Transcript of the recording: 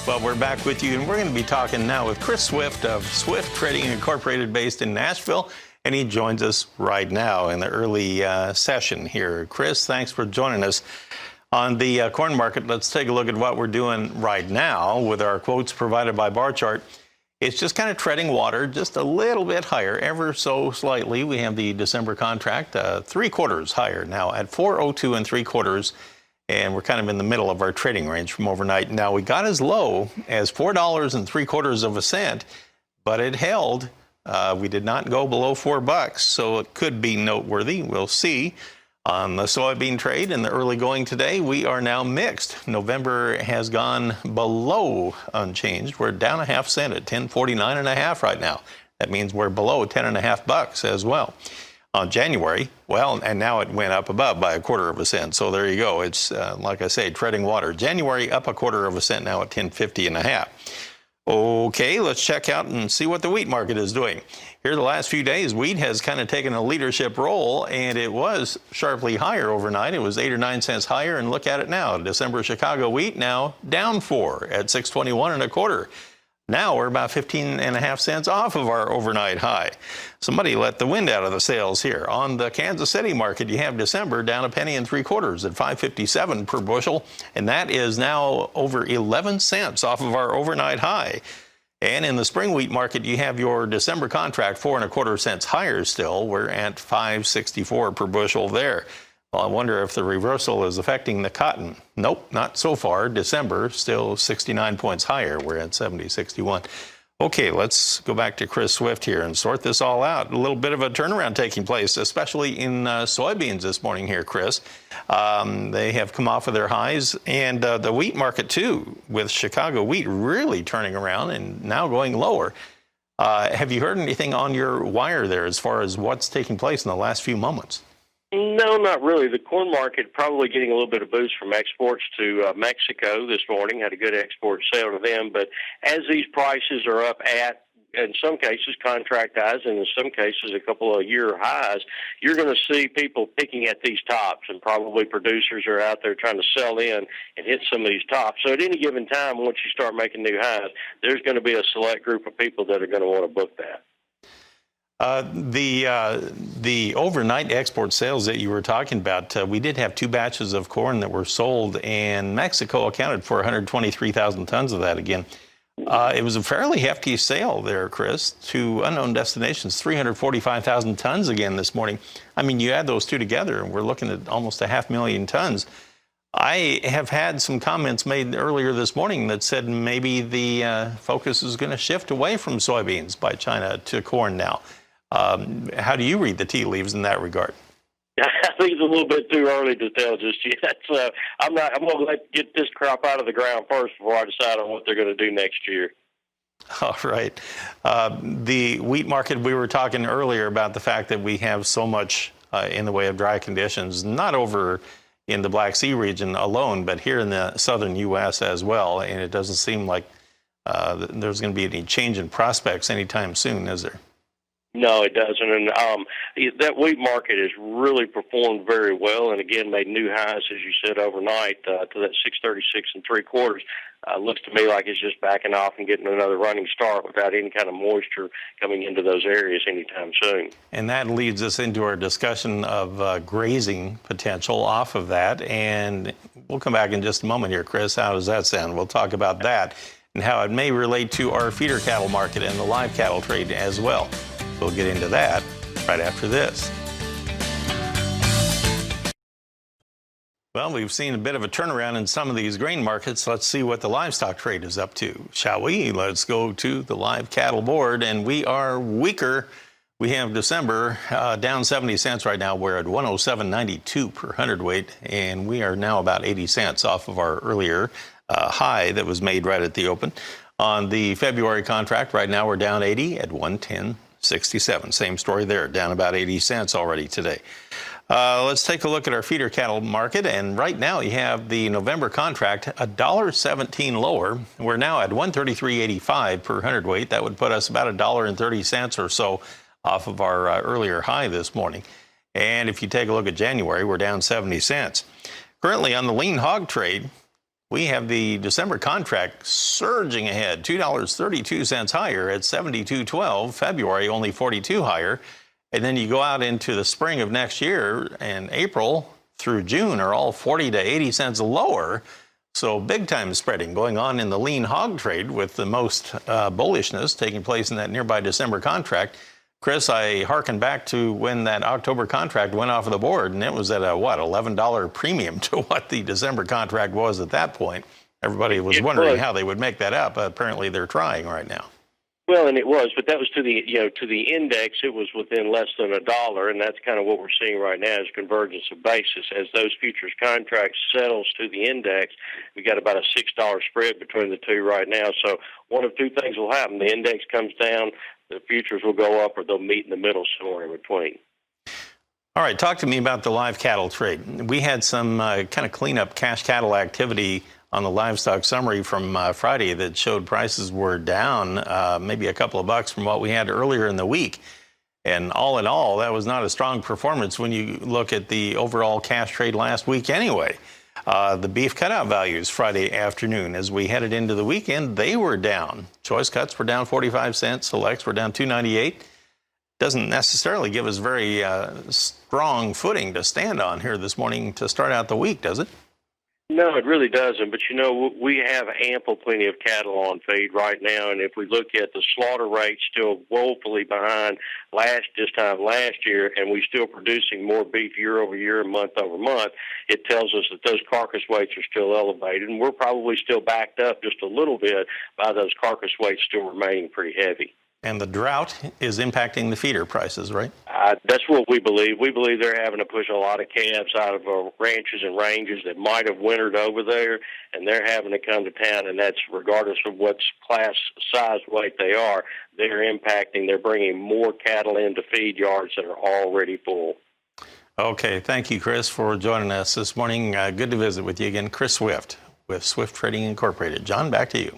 Well, we're back with you, and we're going to be talking now with Chris Swift of Swift Trading Incorporated based in Nashville, and he joins us right now in the early session here. Chris, thanks for joining us. On the corn market, let's take a look at what we're doing right now with our quotes provided by bar chart. It's just kind of treading water, just a little bit higher, ever so slightly. We have the December contract 3/4 higher now at 402 3/4. And we're kind of in the middle of our trading range from overnight. Now, we got as low as $4.75, but it held. We did not go below $4, so it could be noteworthy. We'll see. On the soybean trade in the early going today, we are now mixed. November has gone below unchanged. We're down a half cent at 10.49.5 right now. That means we're below $10.50 as well. On January, well, and now it went up above by 1/4 cent. So there you go. It's, like I say, treading water. January up 1/4 cent now at 10.50.5. Okay, let's check out and see what the wheat market is doing. Here the last few days, wheat has kind of taken a leadership role, and it was sharply higher overnight. It was 8 or 9 cents higher, and look at it now. December Chicago wheat now down 4 at 6.21 1/4. Now we're about 15.5 cents off of our overnight high. Somebody let the wind out of the sails here. On the Kansas City market, you have December down 1 3/4 at 5.57 per bushel, and that is now over 11 cents off of our overnight high. And in the spring wheat market, you have your December contract 4 1/4 cents higher still. We're at 5.64 per bushel there. Well, I wonder if the reversal is affecting the cotton. Nope, not so far. December still 69 points higher. We're at 70.61. Okay, let's go back to Chris Swift here and sort this all out. A little bit of a turnaround taking place, especially in soybeans this morning here, Chris. They have come off of their highs, and the wheat market too, with Chicago wheat really turning around and now going lower. Have you heard anything on your wire there as far as what's taking place in the last few moments? No, not really. The corn market probably getting a little bit of boost from exports to Mexico this morning. Had a good export sale to them. But as these prices are up at, in some cases, contract highs, and in some cases, a couple of year highs, you're going to see people picking at these tops, and probably producers are out there trying to sell in and hit some of these tops. So at any given time, once you start making new highs, there's going to be a select group of people that are going to want to book that. The overnight export sales that you were talking about, we did have 2 batches of corn that were sold, and Mexico accounted for 123,000 tons of that again. It was a fairly hefty sale there, Chris, to unknown destinations, 345,000 tons again this morning. I mean, you add those two together, and we're looking at almost 500,000 tons. I have had some comments made earlier this morning that said maybe the focus is going to shift away from soybeans by China to corn now. How do you read the tea leaves in that regard? I think it's a little bit too early to tell just yet. I'm going to get this crop out of the ground first before I decide on what they're going to do next year. All right. The wheat market, we were talking earlier about the fact that we have so much in the way of dry conditions, not over in the Black Sea region alone, but here in the southern U.S. as well. And it doesn't seem like there's going to be any change in prospects anytime soon, is there? No, it doesn't. And that wheat market has really performed very well, and again made new highs, as you said, overnight to that 636 3/4. Looks to me like it's just backing off and getting another running start without any kind of moisture coming into those areas anytime soon. And that leads us into our discussion of grazing potential off of that. And we'll come back in just a moment here, Chris. How does that sound? We'll talk about that and how it may relate to our feeder cattle market and the live cattle trade as well. We'll get into that right after this. Well, we've seen a bit of a turnaround in some of these grain markets. Let's see what the livestock trade is up to, shall we? Let's go to the live cattle board, and we are weaker. We have December down 70 cents right now. We're at 107.92 per hundredweight, and we are now about 80 cents off of our earlier high that was made right at the open. On the February contract, right now we're down 80 at 110.67. Same story there, down about 80 cents already today. Let's take a look at our feeder cattle market, and right now you have the November contract $1.17 lower. We're now at 133.85 per hundredweight. That would put us about $1.30 or so off of our earlier high this morning. And if you take a look at January, we're down 70 cents. Currently on the lean hog trade, we have the December contract surging ahead, $2.32 higher at 72.12. February only 42 higher. And then you go out into the spring of next year, and April through June are all 40 to 80 cents lower. So big time spreading going on in the lean hog trade, with the most bullishness taking place in that nearby December contract. Chris, I hearken back to when that October contract went off of the board, and it was at a, what, $11 premium to what the December contract was at that point. Everybody was wondering how they would make that up. Apparently they're trying right now. Well, and it was, but that was to the, to the index. It was within less than $1, and that's kind of what we're seeing right now is convergence of basis. As those futures contracts settles to the index, we got about a $6 spread between the two right now. So one of two things will happen: the index comes down, the futures will go up, or they'll meet in the middle somewhere in between. All right, talk to me about the live cattle trade. We had some kind of cleanup cash cattle activity on the livestock summary from Friday that showed prices were down maybe a couple of bucks from what we had earlier in the week. And all in all, that was not a strong performance when you look at the overall cash trade last week anyway. The beef cutout values Friday afternoon, as we headed into the weekend, they were down. Choice cuts were down 45 cents. Selects were down 2.98. Doesn't necessarily give us very strong footing to stand on here this morning to start out the week, does it? No, it really doesn't. But, we have plenty of cattle on feed right now. And if we look at the slaughter rate, still woefully behind this time last year, and we're still producing more beef year over year and month over month, it tells us that those carcass weights are still elevated. And we're probably still backed up just a little bit by those carcass weights still remaining pretty heavy. And the drought is impacting the feeder prices, right? That's what we believe. We believe they're having to push a lot of calves out of ranches and ranges that might have wintered over there, and they're having to come to town, and that's regardless of what class, size, weight they are. They're bringing more cattle into feed yards that are already full. Okay, thank you, Chris, for joining us this morning. Good to visit with you again. Chris Swift with Swift Trading Incorporated. John, back to you.